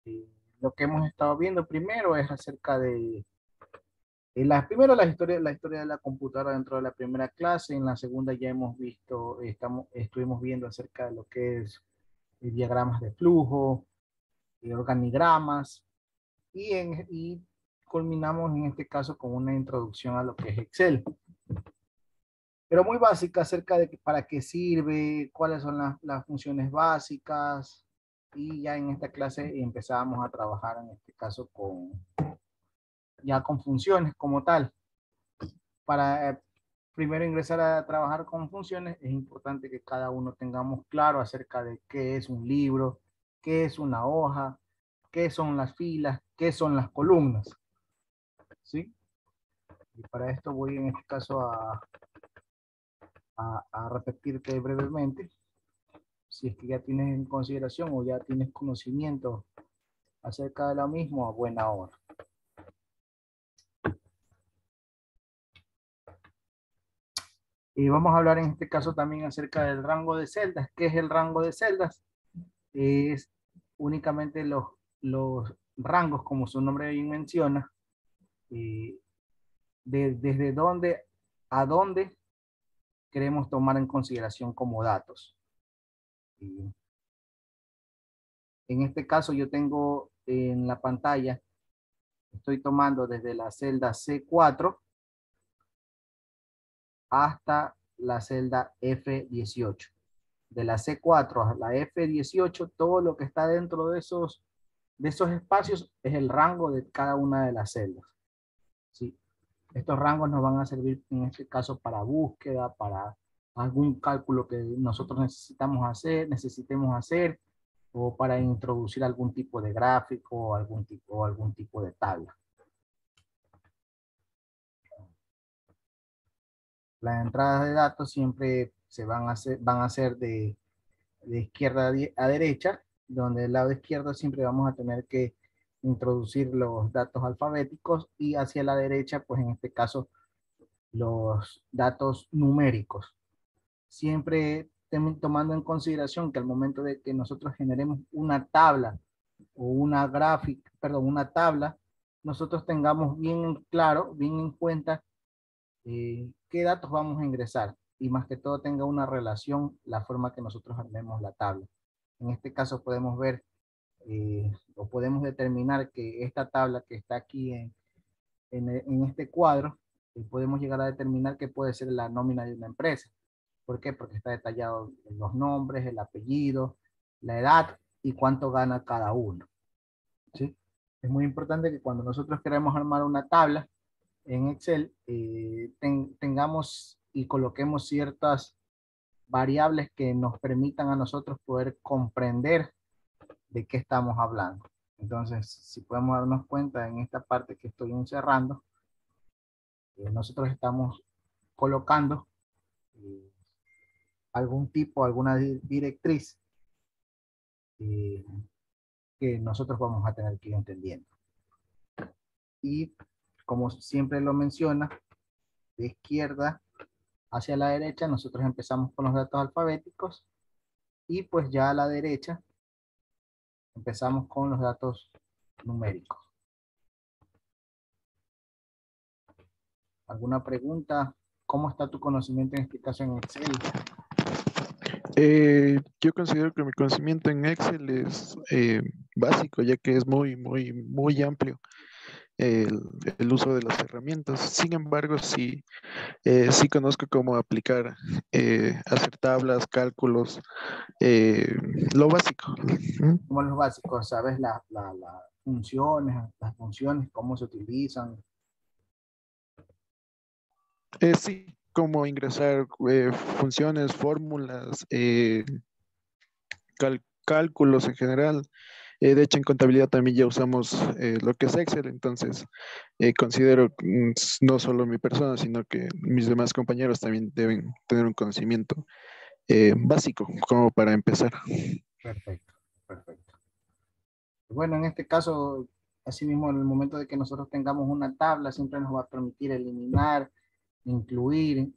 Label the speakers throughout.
Speaker 1: Eh, lo que hemos estado viendo primero es acerca de, primero la historia de la computadora dentro de la primera clase. En la segunda ya hemos visto, estuvimos viendo acerca de lo que es diagramas de flujo, organigramas, y culminamos en este caso con una introducción a lo que es Excel, pero muy básica acerca de para qué sirve, cuáles son las funciones básicas, y ya en esta clase empezábamos a trabajar en este caso ya con funciones como tal. Para primero ingresar a trabajar con funciones es importante que cada uno tengamos claro acerca de qué es un libro, qué es una hoja, qué son las filas, qué son las columnas, ¿sí? Y para esto voy en este caso a repetirte brevemente, si es que ya tienes en consideración o ya tienes conocimiento acerca de lo mismo, a buena hora. Y vamos a hablar en este caso también acerca del rango de celdas. ¿Qué es el rango de celdas? Es únicamente los rangos, como su nombre bien menciona, eh, desde dónde a dónde queremos tomar en consideración como datos. Y en este caso yo tengo en la pantalla, estoy tomando desde la celda C4 hasta la celda F18. De la C4 a la F18, todo lo que está dentro de esos espacios es el rango de cada una de las celdas, ¿sí? Estos rangos nos van a servir en este caso para búsqueda, para algún cálculo que nosotros necesitemos hacer, o para introducir algún tipo de gráfico o algún tipo de tabla. Las entradas de datos siempre van a ser de izquierda a derecha, donde del lado izquierdo siempre vamos a tener que introducir los datos alfabéticos, y hacia la derecha, pues en este caso, los datos numéricos. Siempre tomando en consideración que al momento de que nosotros generemos una tabla o una gráfica, perdón, una tabla, nosotros tengamos bien en claro, bien en cuenta qué datos vamos a ingresar, y más que todo tenga una relación la forma que nosotros armemos la tabla. En este caso podemos ver o podemos determinar que esta tabla que está aquí en este cuadro, podemos llegar a determinar que puede ser la nómina de una empresa. ¿Por qué? Porque está detallado en los nombres, el apellido, la edad y cuánto gana cada uno, ¿sí? Es muy importante que cuando nosotros queremos armar una tabla en Excel, tengamos y coloquemos ciertas variables que nos permitan a nosotros poder comprender de qué estamos hablando. Entonces, si podemos darnos cuenta en esta parte que estoy encerrando, nosotros estamos colocando eh, alguna directriz eh, que nosotros vamos a tener que ir entendiendo. Y como siempre lo menciona, de izquierda hacia la derecha, nosotros empezamos con los datos alfabéticos, y pues ya a la derecha empezamos con los datos numéricos. ¿Alguna pregunta? ¿Cómo está tu conocimiento en este caso en Excel?
Speaker 2: Yo considero que mi conocimiento en Excel es básico, ya que es muy, muy, muy amplio el, el uso de las herramientas. Sin embargo, sí, sí conozco cómo aplicar, hacer tablas, cálculos, eh, lo básico. Ujú.
Speaker 1: Como los básicos, ¿sabes? Las funciones, cómo se utilizan.
Speaker 2: Sí, cómo ingresar funciones, fórmulas, cálculos en general. De hecho, en contabilidad también ya usamos lo que es Excel, entonces considero no solo mi persona, sino que mis demás compañeros también deben tener un conocimiento básico como para empezar.
Speaker 1: Perfecto, perfecto. Bueno, en este caso, asimismo, en el momento de que nosotros tengamos una tabla, siempre nos va a permitir eliminar, incluir,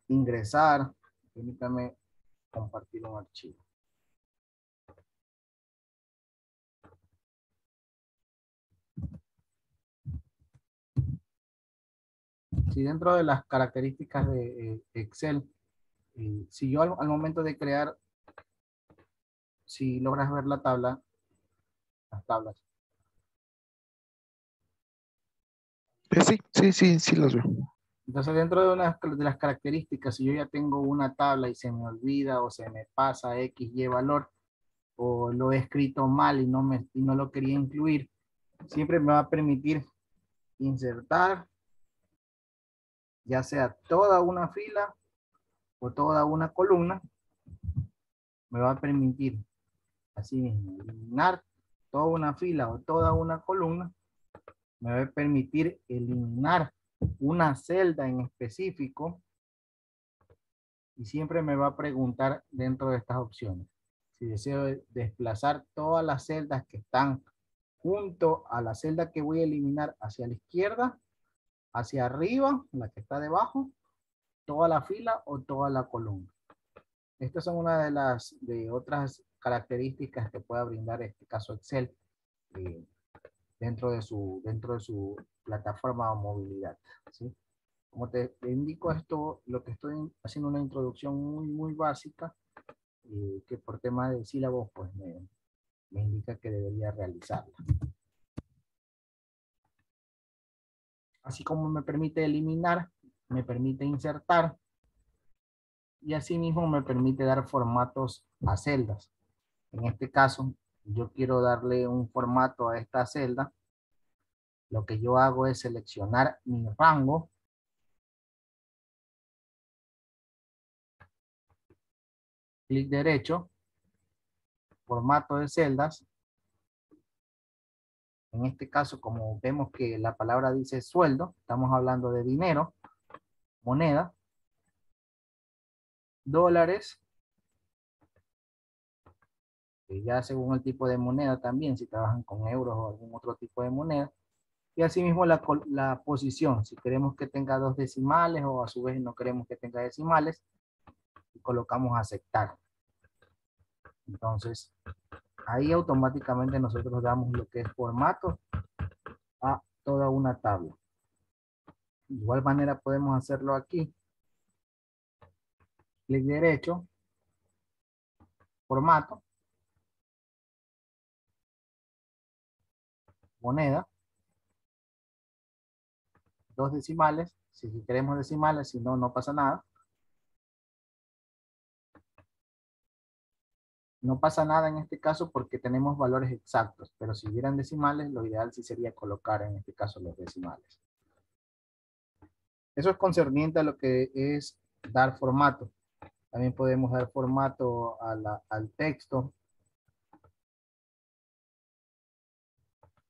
Speaker 1: ingresar. Permítame compartir un archivo. Si dentro de las características de Excel, si yo al momento de crear, si logras ver la tabla, las tablas.
Speaker 2: Sí, los veo.
Speaker 1: Entonces, dentro de las características, si yo ya tengo una tabla y se me olvida o se me pasa X, Y valor, o lo he escrito mal y no lo quería incluir, siempre me va a permitir insertar, ya sea toda una fila o toda una columna, me va a permitir así mismo eliminar toda una fila o toda una columna, me va a permitir eliminar una celda en específico y siempre me va a preguntar dentro de estas opciones si deseo desplazar todas las celdas que están junto a la celda que voy a eliminar hacia la izquierda, hacia arriba, la que está debajo, toda la fila o toda la columna. Estas son una de las características que pueda brindar este caso Excel eh, dentro de su plataforma o movilidad, ¿sí? Como te indico esto, lo que estoy haciendo una introducción muy básica que por tema de sílabos pues me indica que debería realizarla. Así como me permite eliminar, me permite insertar y asimismo me permite dar formatos a celdas. En este caso, yo quiero darle un formato a esta celda. Lo que yo hago es seleccionar mi rango. Clic derecho, formato de celdas. En este caso, como vemos que la palabra dice sueldo, estamos hablando de dinero, moneda, dólares, ya según el tipo de moneda también, si trabajan con euros o algún otro tipo de moneda. Y asimismo la posición, si queremos que tenga 2 decimales o a su vez no queremos que tenga decimales, y colocamos aceptar. Entonces, ahí automáticamente nosotros damos lo que es formato a toda una tabla. De igual manera podemos hacerlo aquí. Clic derecho, formato, moneda, 2 decimales. Si queremos decimales, si no, no pasa nada. No pasa nada en este caso porque tenemos valores exactos, pero si hubieran decimales, lo ideal sí sería colocar en este caso los decimales. Eso es concerniente a lo que es dar formato. También podemos dar formato al texto.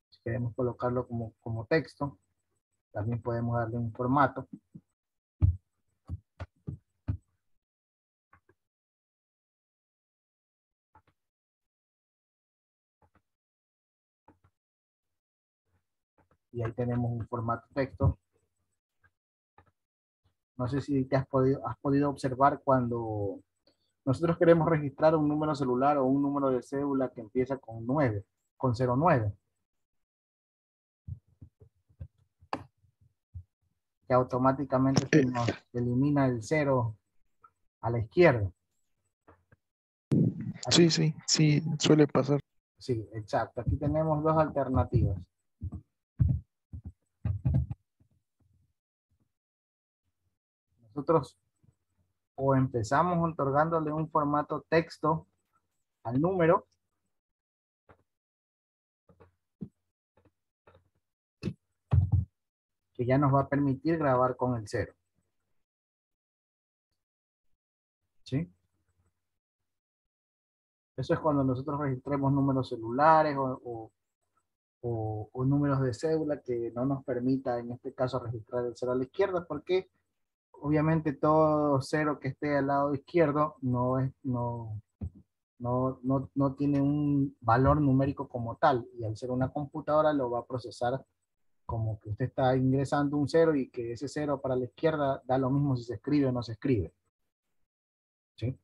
Speaker 1: Si queremos colocarlo como texto, también podemos darle un formato. Y ahí tenemos un formato texto. No sé si has podido observar cuando nosotros queremos registrar un número celular o un número de cédula que empieza con 9, con 09. Que automáticamente se nos elimina el 0 a la izquierda. Aquí,
Speaker 2: Sí, suele pasar.
Speaker 1: sí, exacto. Aquí tenemos dos alternativas. Nosotros o empezamos otorgándole un formato texto al número, que ya nos va a permitir grabar con el 0. ¿Sí? Eso es cuando nosotros registremos números celulares o números de cédula que no nos permita, en este caso, registrar el 0 a la izquierda, porque obviamente todo 0 que esté al lado izquierdo no tiene un valor numérico como tal, y al ser una computadora lo va a procesar como que usted está ingresando un 0 y que ese 0 para la izquierda da lo mismo si se escribe o no se escribe. ¿Sí?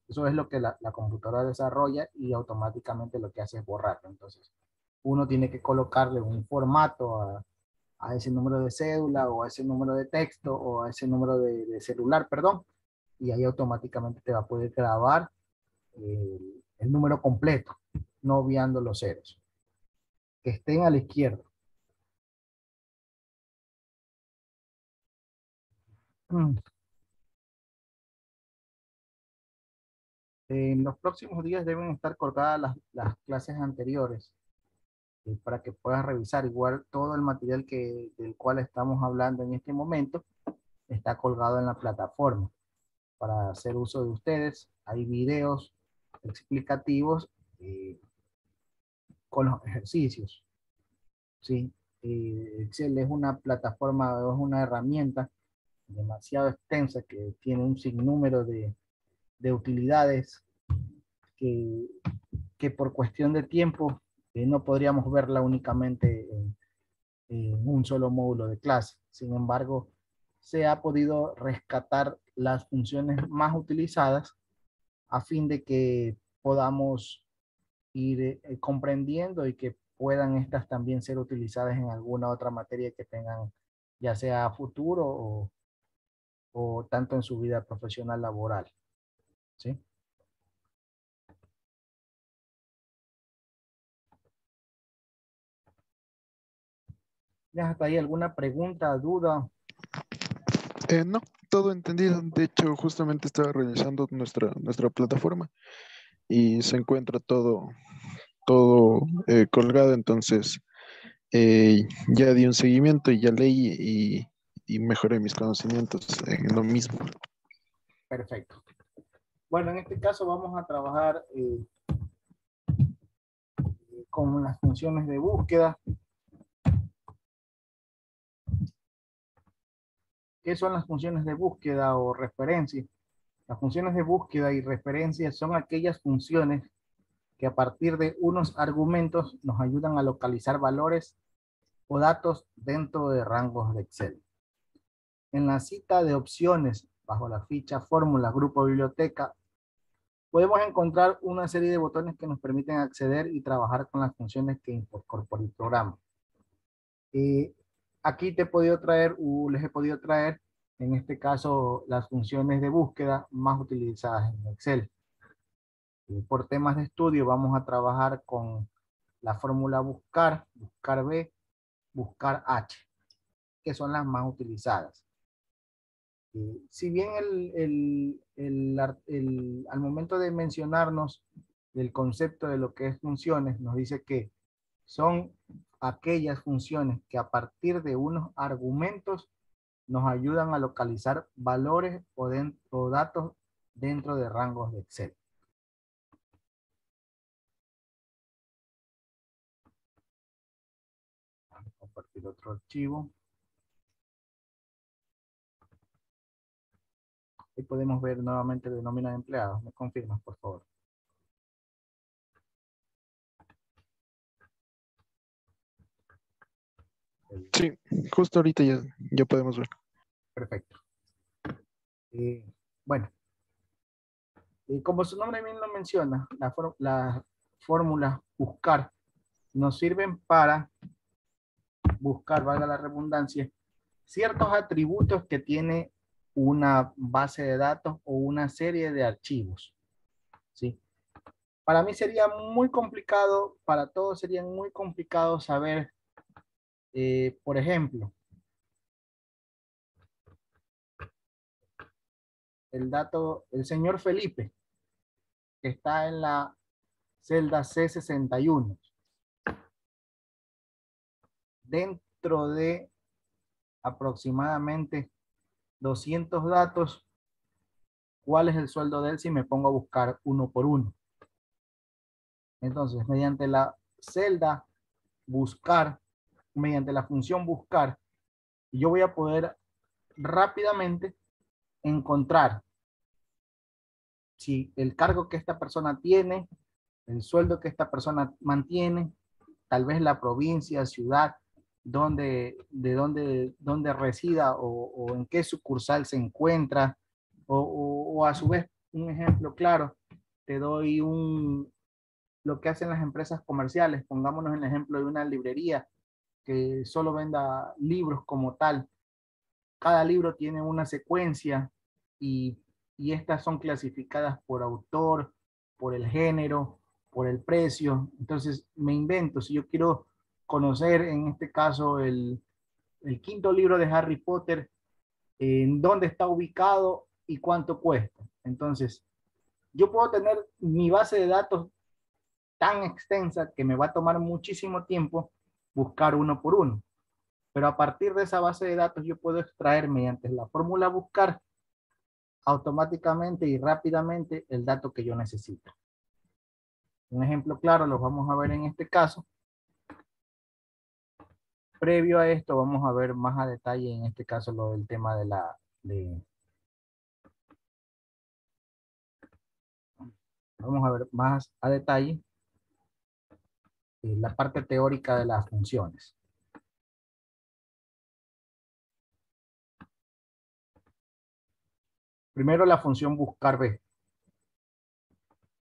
Speaker 1: Eso es lo que la computadora desarrolla y automáticamente lo que hace es borrarlo. Entonces, uno tiene que colocarle un formato a ese número de cédula o a ese número de texto o a ese número de celular, perdón, y ahí automáticamente te va a poder grabar el número completo, no obviando los ceros, que estén a la izquierda. En los próximos días deben estar colgadas las clases anteriores para que puedas revisar. Igual todo el material del cual estamos hablando en este momento está colgado en la plataforma para hacer uso de ustedes. Hay videos explicativos con los ejercicios. ¿Sí? Excel es una plataforma, es una herramienta demasiado extensa que tiene un sinnúmero de utilidades que, que por cuestión de tiempo no podríamos verla únicamente en un solo módulo de clase. Sin embargo, se ha podido rescatar las funciones más utilizadas a fin de que podamos ir comprendiendo y que puedan estas también ser utilizadas en alguna otra materia que tengan, ya sea a futuro o tanto en su vida profesional laboral. ¿Sí? ¿Ya hasta ahí alguna pregunta, duda?
Speaker 2: No, todo entendido. De hecho, justamente estaba revisando nuestra plataforma y se encuentra todo colgado. Entonces, ya di un seguimiento y ya leí y mejoré mis conocimientos en lo mismo.
Speaker 1: Perfecto. Bueno, en este caso vamos a trabajar con las funciones de búsqueda. ¿Qué son las funciones de búsqueda o referencia? Las funciones de búsqueda y referencia son aquellas funciones que a partir de unos argumentos nos ayudan a localizar valores o datos dentro de rangos de Excel. En la cita de opciones, bajo la ficha fórmula, grupo biblioteca, podemos encontrar una serie de botones que nos permiten acceder y trabajar con las funciones que incorpora el programa. Aquí te he podido traer, les he podido traer, en este caso, las funciones de búsqueda más utilizadas en Excel. Por temas de estudio vamos a trabajar con la fórmula buscar, buscar B, buscar H, que son las más utilizadas. Si bien al momento de mencionarnos del concepto de lo que es funciones, nos dice que son aquellas funciones que a partir de unos argumentos nos ayudan a localizar valores o datos dentro de rangos de Excel. Vamos a compartir otro archivo. Ahí podemos ver nuevamente de nómina de empleados. ¿Me confirmas, por favor?
Speaker 2: Sí, justo ahorita ya podemos ver.
Speaker 1: Perfecto. Bueno, como su nombre bien lo menciona, las fórmulas buscar nos sirven para buscar, valga la redundancia, ciertos atributos que tiene una base de datos o una serie de archivos. ¿Sí? Para mí sería muy complicado, para todos sería muy complicado saber, por ejemplo, el señor Felipe, que está en la celda C61, dentro de aproximadamente 200 datos, ¿cuál es el sueldo de él si me pongo a buscar uno por uno? Entonces, mediante la celda buscar, mediante la función buscar, yo voy a poder rápidamente encontrar si el cargo que esta persona tiene, el sueldo que esta persona mantiene, tal vez la provincia, ciudad, donde resida o en qué sucursal se encuentra, o a su vez, un ejemplo claro, te doy lo que hacen las empresas comerciales, pongámonos en el ejemplo de una librería que solo venda libros como tal. Cada libro tiene una secuencia y, y estas son clasificadas por autor, por el género, por el precio. Entonces me invento, si yo quiero conocer en este caso el quinto libro de Harry Potter, en dónde está ubicado y cuánto cuesta. Entonces, yo puedo tener mi base de datos tan extensa que me va a tomar muchísimo tiempo buscar uno por uno. Pero a partir de esa base de datos yo puedo extraer mediante la fórmula buscar automáticamente y rápidamente el dato que yo necesito. Un ejemplo claro lo vamos a ver en este caso. Previo a esto vamos a ver más a detalle en este caso lo del tema de vamos a ver más a detalle la parte teórica de las funciones. Primero la función buscar B.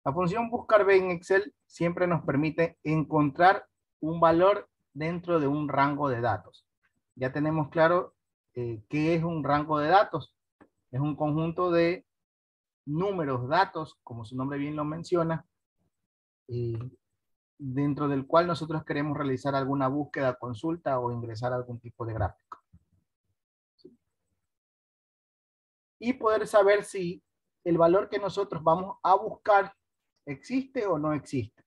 Speaker 1: La función buscar B en Excel siempre nos permite encontrar un valor dentro de un rango de datos. Ya tenemos claro qué es un rango de datos. Es un conjunto de números, datos, como su nombre bien lo menciona, dentro del cual nosotros queremos realizar alguna búsqueda, consulta o ingresar algún tipo de gráfico. Y poder saber si el valor que nosotros vamos a buscar existe o no existe.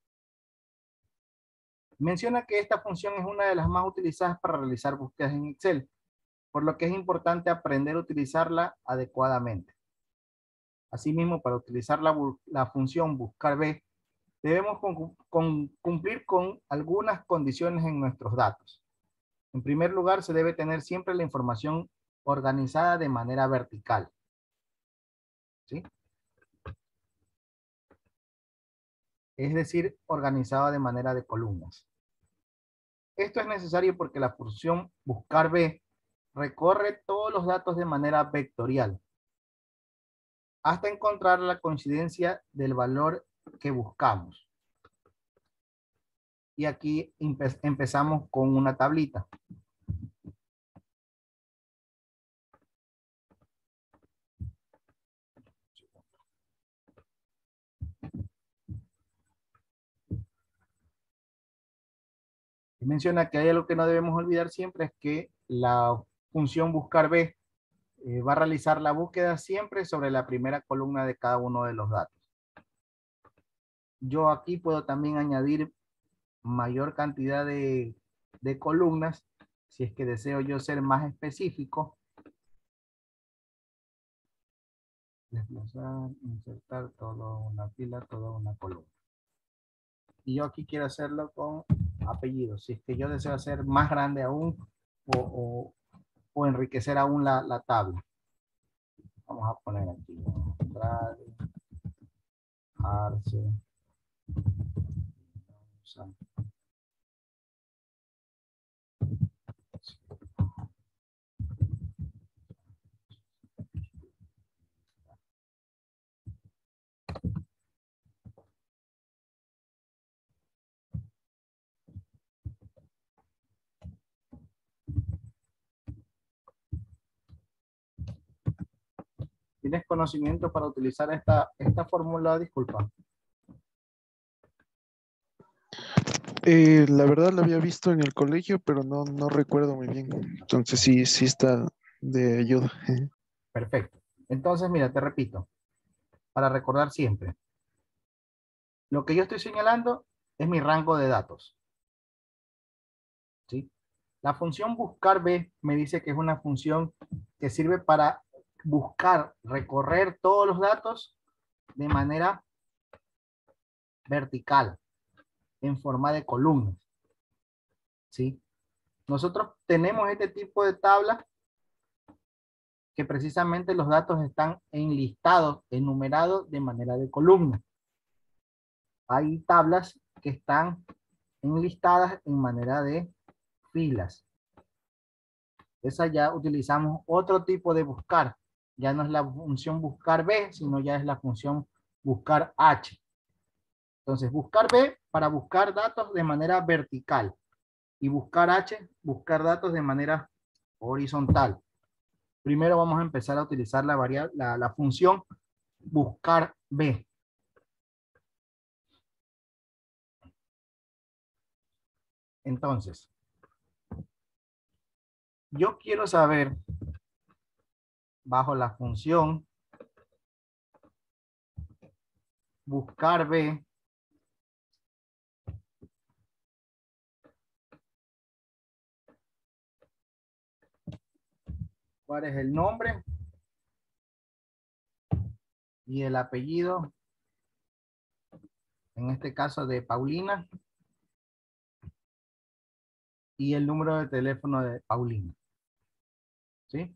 Speaker 1: Menciona que esta función es una de las más utilizadas para realizar búsquedas en Excel, por lo que es importante aprender a utilizarla adecuadamente. Asimismo, para utilizar la función buscar B, debemos cumplir con algunas condiciones en nuestros datos. En primer lugar, se debe tener siempre la información organizada de manera vertical. ¿Sí? Es decir, organizada de manera de columnas. Esto es necesario porque la función buscar B recorre todos los datos de manera vectorial hasta encontrar la coincidencia del valor que buscamos. Y aquí empezamos con una tablita. Y menciona que hay algo que no debemos olvidar siempre, es que la función buscar B va a realizar la búsqueda siempre sobre la primera columna de cada uno de los datos. Yo aquí puedo también añadir mayor cantidad de columnas si es que deseo yo ser más específico. Desplazar, insertar toda una fila, toda una columna. Y yo aquí quiero hacerlo con apellidos. Si es que yo deseo hacer más grande aún o enriquecer aún la tabla. Vamos a poner aquí. Arce. ¿Tienes conocimiento para utilizar esta fórmula? Disculpa.
Speaker 2: La verdad la había visto en el colegio, pero no recuerdo muy bien. Entonces sí está de ayuda.
Speaker 1: Perfecto. Entonces, mira, te repito, para recordar siempre, lo que yo estoy señalando es mi rango de datos. ¿Sí? La función buscar B me dice que es una función que sirve para buscar, recorrer todos los datos de manera vertical, en forma de columnas. ¿Sí? Nosotros tenemos este tipo de tabla que precisamente los datos están enlistados, enumerados de manera de columna. Hay tablas que están enlistadas en manera de filas. Esa ya utilizamos otro tipo de buscar. Ya no es la función buscar B, sino ya es la función buscar H. Entonces, buscar B para buscar datos de manera vertical. Y buscar H, buscar datos de manera horizontal. Primero vamos a empezar a utilizar la función buscar B. Entonces, yo quiero saber, bajo la función buscar B, cuál es el nombre y el apellido, en este caso de Paulina, y el número de teléfono de Paulina. ¿Sí?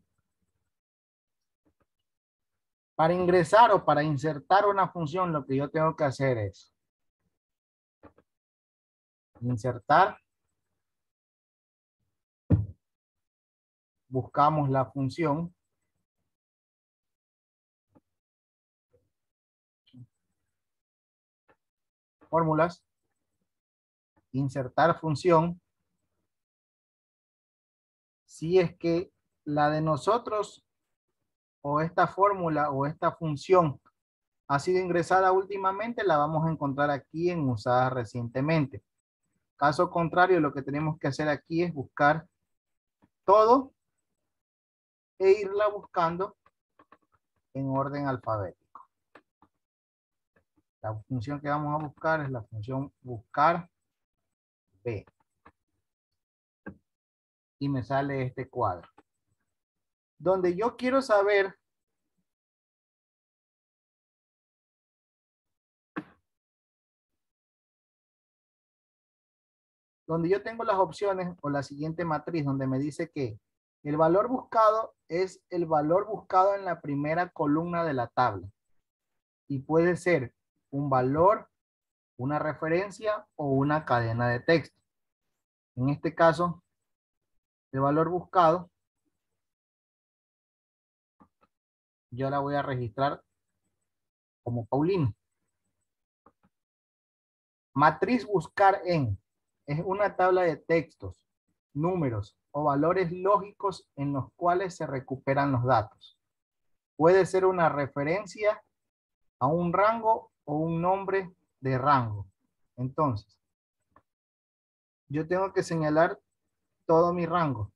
Speaker 1: Para ingresar o para insertar una función, lo que yo tengo que hacer es insertar, buscamos la función, fórmulas, insertar función. Si es que la de nosotros o esta fórmula o esta función ha sido ingresada últimamente, la vamos a encontrar aquí en usada recientemente. Caso contrario, lo que tenemos que hacer aquí es buscar todo e irla buscando en orden alfabético. La función que vamos a buscar es la función buscar B. Y me sale este cuadro. Donde yo quiero saber donde yo tengo las opciones o la siguiente matriz donde me dice que el valor buscado es el valor buscado en la primera columna de la tabla. Y puede ser un valor, una referencia o una cadena de texto. En este caso, el valor buscado, yo la voy a registrar como Paulino. Matriz buscar en es una tabla de textos, números o valores lógicos en los cuales se recuperan los datos. Puede ser una referencia a un rango o un nombre de rango. Entonces, yo tengo que señalar todo mi rango.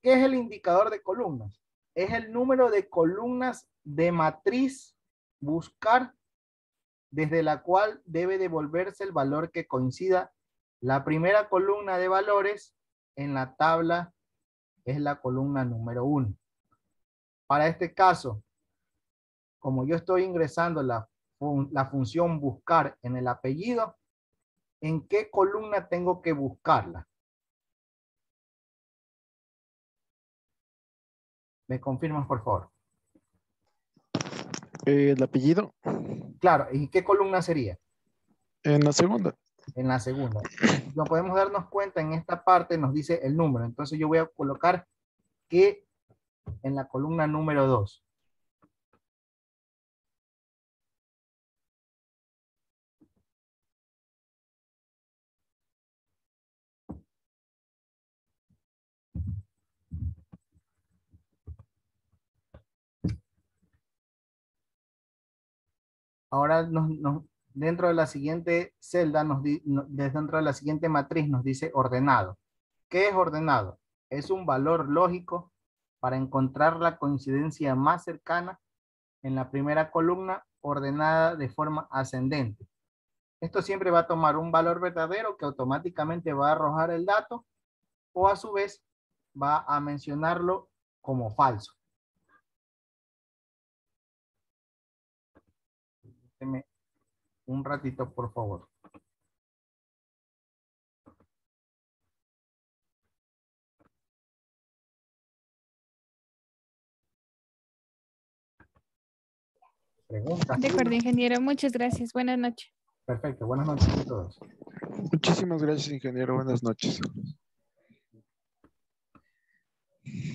Speaker 1: ¿Qué es el indicador de columnas? Es el número de columnas de matriz buscar desde la cual debe devolverse el valor que coincida. La primera columna de valores en la tabla es la columna número 1. Para este caso, como yo estoy ingresando la función buscar en el apellido, ¿en qué columna tengo que buscarla? ¿Me confirmas, por favor?
Speaker 2: El apellido
Speaker 1: Claro, ¿y qué columna sería?
Speaker 2: en la segunda.
Speaker 1: En la segunda. No podemos darnos cuenta, en esta parte nos dice el número. Entonces yo voy a colocar que en la columna número 2. Ahora dentro de la siguiente celda, dentro de la siguiente matriz nos dice ordenado. ¿Qué es ordenado? Es un valor lógico para encontrar la coincidencia más cercana en la primera columna ordenada de forma ascendente. Esto siempre va a tomar un valor verdadero que automáticamente va a arrojar el dato o a su vez va a mencionarlo como falso. Déjeme un ratito, por favor. ¿Preguntas?
Speaker 3: De acuerdo, ingeniero. Muchas gracias. Buenas noches.
Speaker 1: Perfecto. Buenas noches a todos.
Speaker 2: Muchísimas gracias, ingeniero. Buenas noches.